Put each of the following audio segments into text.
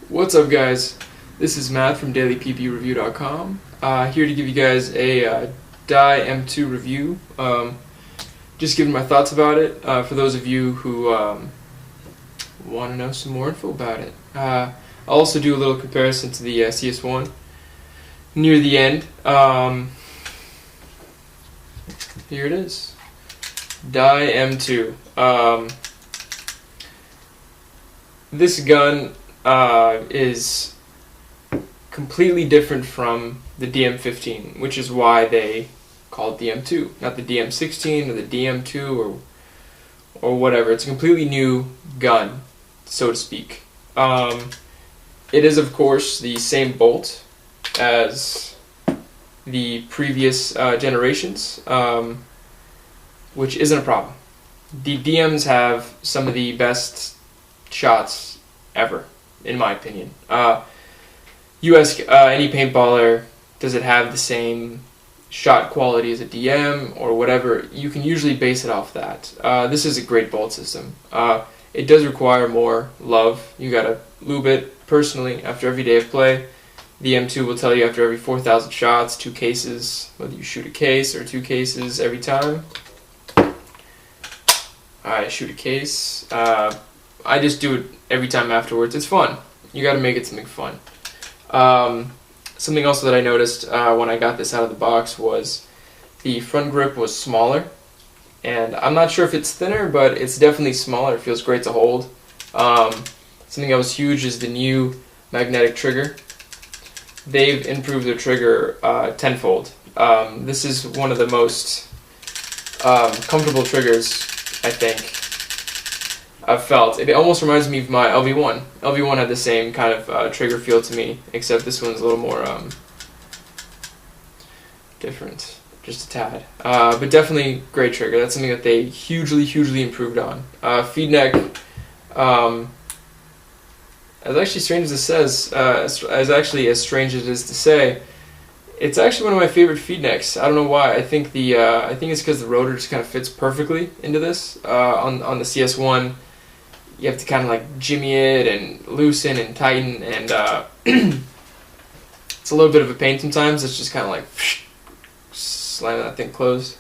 What's up, guys? This is Matt from dailyppreview.com, here to give you guys a Dye M2 review. Just giving my thoughts about it for those of you who want to know some more info about it. I'll also do a little comparison to the CS1 near the end. Here it is. Dye M2. This gun is completely different from the DM15, which is why they call it the M2, not the DM16 or the DM2 or whatever. It's a completely new gun, so to speak. It is, of course, the same bolt as the previous generations, which isn't a problem. The DMs have some of the best shots ever, in my opinion. Any paintballer, does it have the same shot quality as a DM or whatever? You can usually base it off that. This is a great bolt system. It does require more love. You gotta lube it personally after every day of play. The M2 will tell you after every 4,000 shots, 2 cases, whether you shoot a case or 2 cases every time. I shoot a case. I just do it every time afterwards. It's fun. You gotta make it something fun. Something also that I noticed when I got this out of the box was the front grip was smaller. And I'm not sure if it's thinner, but it's definitely smaller. It feels great to hold. Something that was huge is the new magnetic trigger. They've improved their trigger tenfold. This is one of the most comfortable triggers, I think, I've felt. It almost reminds me of my LV1. LV1 had the same kind of trigger feel to me, except this one's a little more different, just a tad. But definitely great trigger. That's something that they hugely improved on. Feed neck, as actually strange as it says, as strange as it is to say, it's actually one of my favorite feed necks. I don't know why. I think it's because the rotor just kind of fits perfectly into this. On the CS1, you have to kind of like jimmy it and loosen and tighten, and it's a little bit of a pain sometimes. It's just kind of like slamming that thing closed.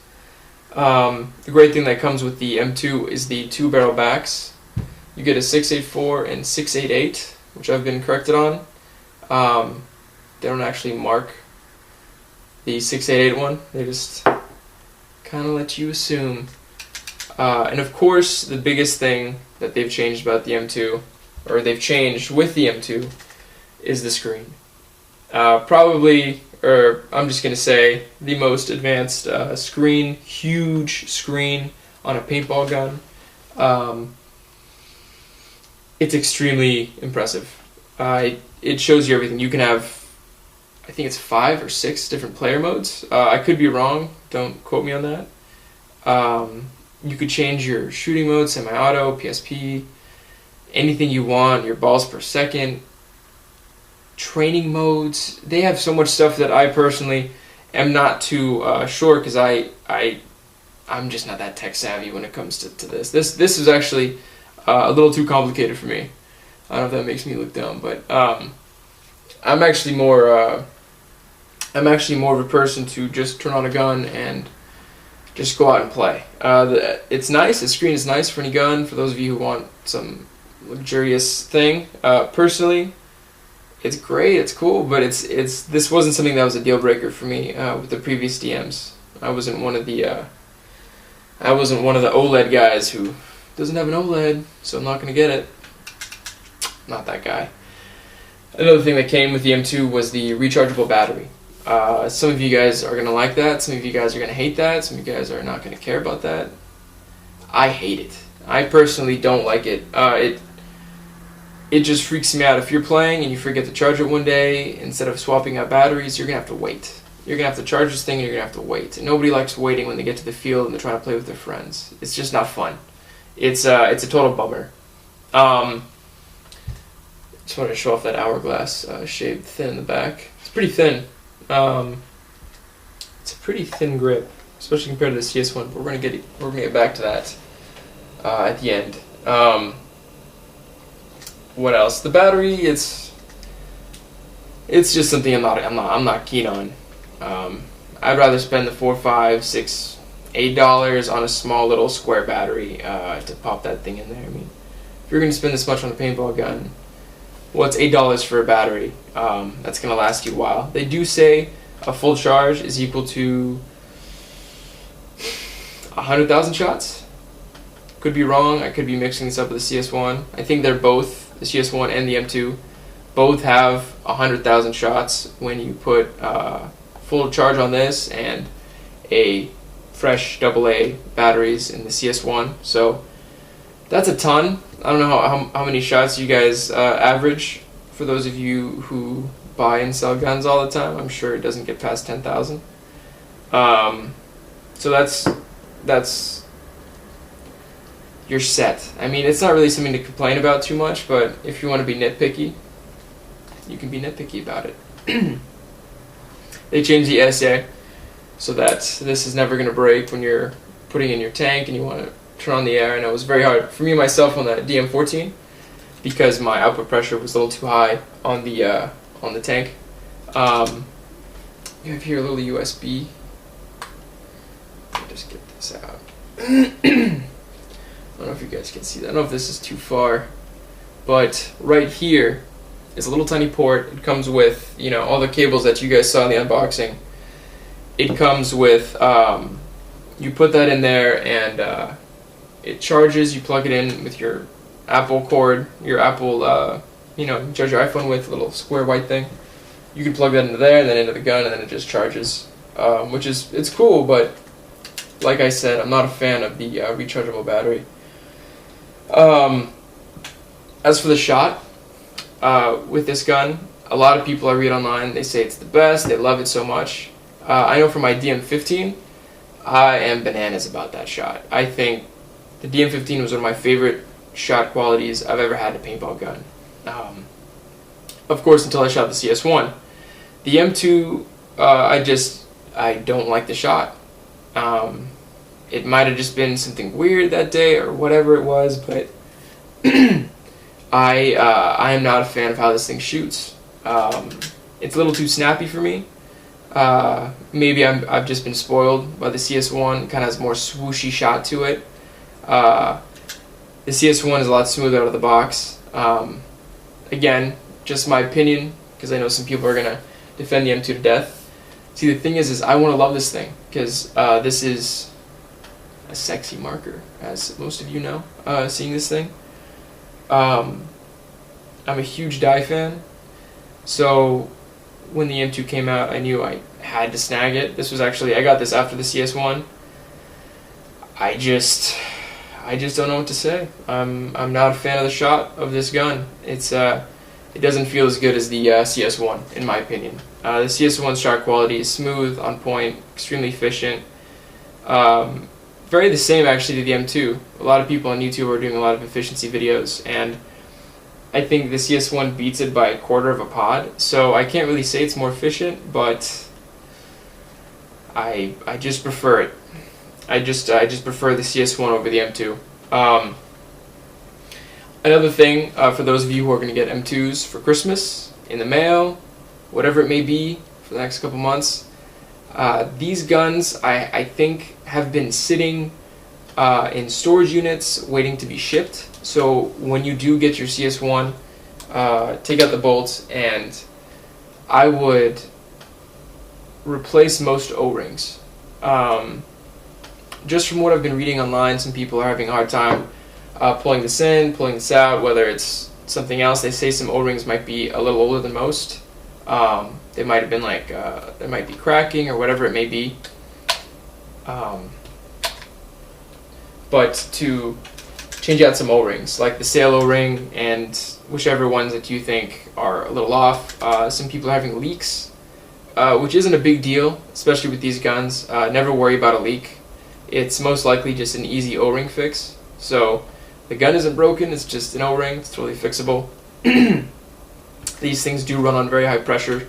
The great thing that comes with the M2 is the 2-barrel backs. You get a 684 and 688, which I've been corrected on. They don't actually mark the 688 one. They just kind of let you assume. And of course, the biggest thing that they've changed about the M2, or they've changed with the M2, is the screen. Probably, or I'm just going to say, the most advanced screen, huge screen on a paintball gun. It's extremely impressive. It shows you everything. You can have, I think it's 5 or 6 different player modes. I could be wrong. Don't quote me on that. You could change your shooting mode, semi-auto, PSP, anything you want, your balls per second, training modes. They have so much stuff that I personally am not too sure, because I'm just not that tech savvy when it comes to this. This is actually a little too complicated for me. I don't know if that makes me look dumb, but I'm actually more of a person to just turn on a gun and just go out and play. It's nice. The screen is nice for any gun. For those of you who want some luxurious thing, personally, it's great. It's cool, but this wasn't something that was a deal breaker for me with the previous DMs. I wasn't one of the OLED guys who doesn't have an OLED, so I'm not gonna get it. Not that guy. Another thing that came with the M2 was the rechargeable battery. Some of you guys are going to like that, some of you guys are going to hate that, some of you guys are not going to care about that. I hate it. I personally don't like it. It just freaks me out. If you're playing and you forget to charge it one day, instead of swapping out batteries, you're going to have to wait. You're going to have to charge this thing and you're going to have to wait. And nobody likes waiting when they get to the field and they're trying to play with their friends. It's just not fun. It's a total bummer. Just wanted to show off that hourglass shaved thin in the back. It's pretty thin. It's a pretty thin grip, especially compared to the CS1. But we're gonna get back to that at the end. What else? The battery, it's it's just something I'm not keen on. I'd rather spend the $4, $5, $6, $8 on a small little square battery to pop that thing in there. I mean, if you're going to spend this much on a paintball gun, well, it's $8 for a battery. That's going to last you a while. They do say a full charge is equal to 100,000 shots. Could be wrong. I could be mixing this up with the CS1. I think they're both, the CS1 and the M2, both have 100,000 shots when you put full charge on this and a fresh AA batteries in the CS1. So that's a ton. I don't know how many shots you guys average for those of you who buy and sell guns all the time. I'm sure it doesn't get past 10,000. So that's you're set. I mean, it's not really something to complain about too much, but if you want to be nitpicky, you can be nitpicky about it. They changed the SA so that this is never going to break when you're putting in your tank and you want to turn on the air. And it was very hard for me myself on the DM14 because my output pressure was a little too high on the tank. You have here a little USB. Let me just get this out. I don't know if you guys can see that. I don't know if this is too far, but right here is a little tiny port. It comes with, you know, all the cables that you guys saw in the unboxing. It comes with, you put that in there and it charges. You plug it in with your Apple cord, your Apple, you know, you charge your iPhone with, a little square white thing. You can plug that into there and then into the gun and then it just charges, which is, it's cool, but like I said, I'm not a fan of the rechargeable battery. As for the shot, with this gun, a lot of people I read online, they say it's the best, they love it so much. I know for my DM15, I am bananas about that shot. I think the DM15 was one of my favorite shot qualities I've ever had in a paintball gun. Of course, until I shot the CS1. The M2, I don't like the shot. It might have just been something weird that day or whatever it was, but I am not a fan of how this thing shoots. It's a little too snappy for me. Maybe I've just been spoiled by the CS1. It kind of has more swooshy shot to it. The CS1 is a lot smoother out of the box. Again, just my opinion, because I know some people are going to defend the M2 to death. See, the thing is I want to love this thing, because this is a sexy marker, as most of you know, seeing this thing. I'm a huge die fan, so when the M2 came out, I knew I had to snag it. This was actually, I got this after the CS1. I just don't know what to say. I'm not a fan of the shot of this gun. It doesn't feel as good as the CS1, in my opinion. The CS1's shot quality is smooth, on point, extremely efficient. Very the same actually to the M2. A lot of people on YouTube are doing a lot of efficiency videos, and I think the CS1 beats it by 1/4 of a pod. So I can't really say it's more efficient, but I just prefer it. I just prefer the CS1 over the M2. Another thing, for those of you who are going to get M2s for Christmas, in the mail, whatever it may be for the next couple months, these guns I think have been sitting in storage units waiting to be shipped. So when you do get your CS1, take out the bolts, and I would replace most O-rings. Just from what I've been reading online, some people are having a hard time pulling this in, pulling this out, whether it's something else. They say some O-rings might be a little older than most. They might have been like, there might be cracking or whatever it may be. But to change out some O-rings, like the Resale O-ring and whichever ones that you think are a little off. Some people are having leaks, which isn't a big deal, especially with these guns. Never worry about a leak. It's most likely just an easy O-ring fix. So the gun isn't broken, it's just an O-ring, it's totally fixable. These things do run on very high pressure,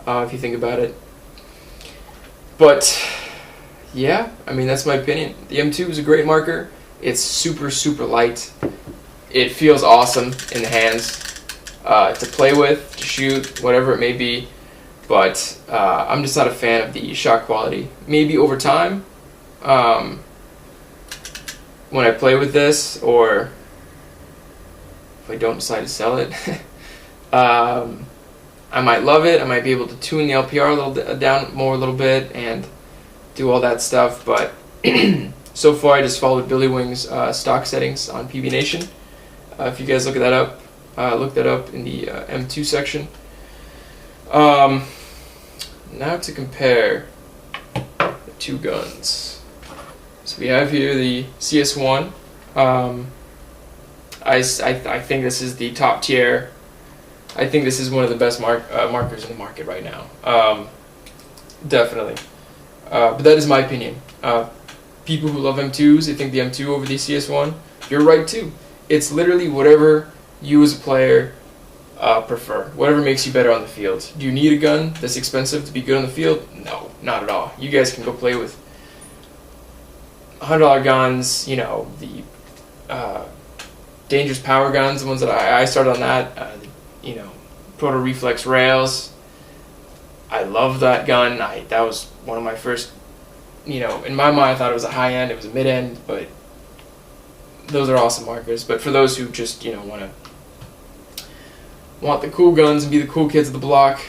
if you think about it. But yeah, I mean, that's my opinion. The M2 is a great marker. It's super, super light. It feels awesome in the hands. to play with, to shoot, whatever it may be. But I'm just not a fan of the shot quality. Maybe over time, when I play with this, or if I don't decide to sell it, I might love it. I might be able to tune the LPR a little down more a little bit and do all that stuff. But so far, I just followed Billy Wing's stock settings on PB Nation. If you guys look that up in the M2 section. Now to compare the two guns. So we have here the CS1. I think this is the top tier. I think this is one of the best markers in the market right now. Definitely. But that is my opinion. People who love M2s, they think the M2 over the CS1. You're right too. It's literally whatever you as a player prefer. Whatever makes you better on the field. Do you need a gun that's expensive to be good on the field? No, not at all. You guys can go play with $100 guns, you know, the dangerous power guns, the ones that I started on that, you know, Proto Reflex rails. I love that gun. That was one of my first, you know, in my mind I thought it was a high end, it was a mid end, but those are awesome markers. But for those who just, you know, want the cool guns and be the cool kids of the block,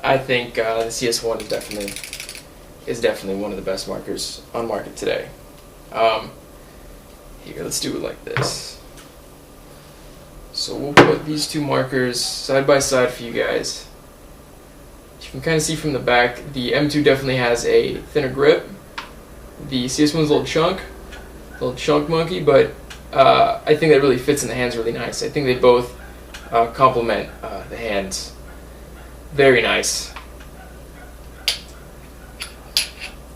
I think the CS1 is definitely one of the best markers on market today. Here, let's do it like this. So we'll put these two markers side by side for you guys. You can kind of see from the back, the M2 definitely has a thinner grip. The CS1's a little chunk monkey, but I think that really fits in the hands really nice. I think they both complement the hands very nice.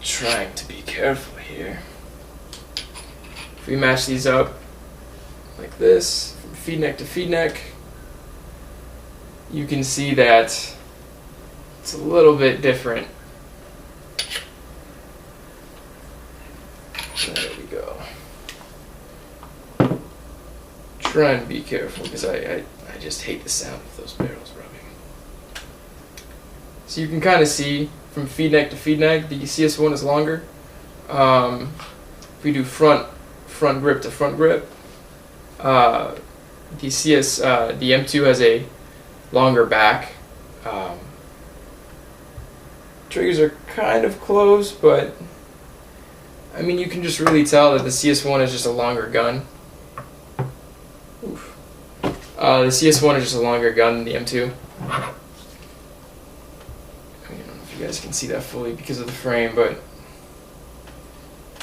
Trying to be careful here. If we match these up like this, from feed neck to feed neck, you can see that it's a little bit different. There we go. Try and be careful because I just hate the sound of those barrels rubbing. So you can kind of see from feed neck to feed neck, the CS1 is longer. If we do front grip to front grip, the M2 has a longer back. Triggers are kind of close, but I mean you can just really tell that the CS1 is just a longer gun. Oof. The CS1 is just a longer gun than the M2. I don't know if you guys can see that fully because of the frame, but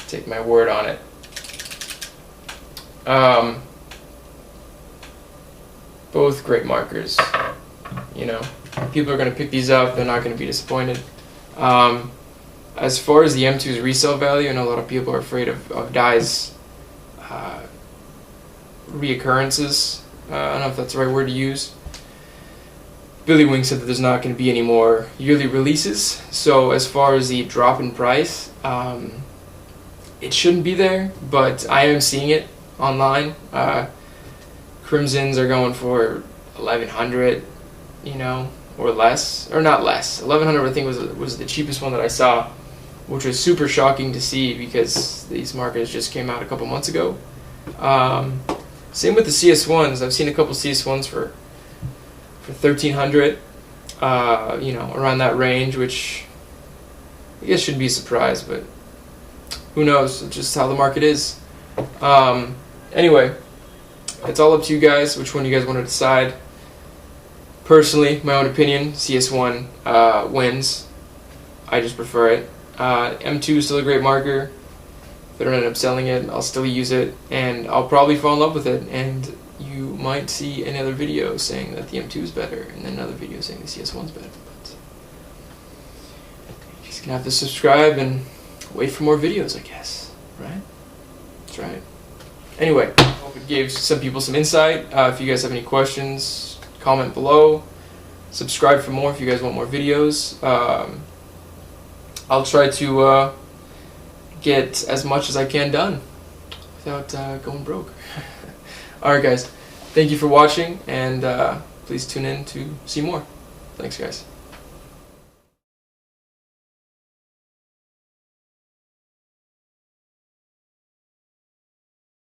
take my word on it. Both great markers. You know, people are going to pick these up. They're not going to be disappointed. As far as the M2's resale value, I know a lot of people are afraid of Dye's reoccurrences. I don't know if that's the right word to use. Billy Wing said that there's not going to be any more yearly releases. So as far as the drop in price, it shouldn't be there, but I am seeing it online. Crimsons are going for 1,100, you know, or less, or not less. 1,100 I think was the cheapest one that I saw, which was super shocking to see because these markers just came out a couple months ago. Same with the CS1s. I've seen a couple CS1s for 1,300, you know, around that range, which I guess shouldn't be a surprise, but who knows? It's just how the market is. Anyway, it's all up to you guys which one you guys want to decide. Personally, my own opinion, CS1 wins. I just prefer it. M2 is still a great marker. If I don't end up selling it, I'll still use it, and I'll probably fall in love with it, and you might see another video saying that the M2 is better, and then another video saying the CS1 is better. But you're just going to have to subscribe and wait for more videos, I guess. Right? That's right. Anyway, I hope it gave some people some insight. If you guys have any questions, comment below. Subscribe for more if you guys want more videos. I'll try to get as much as I can done without going broke. Alright guys, thank you for watching, and please tune in to see more. Thanks, guys.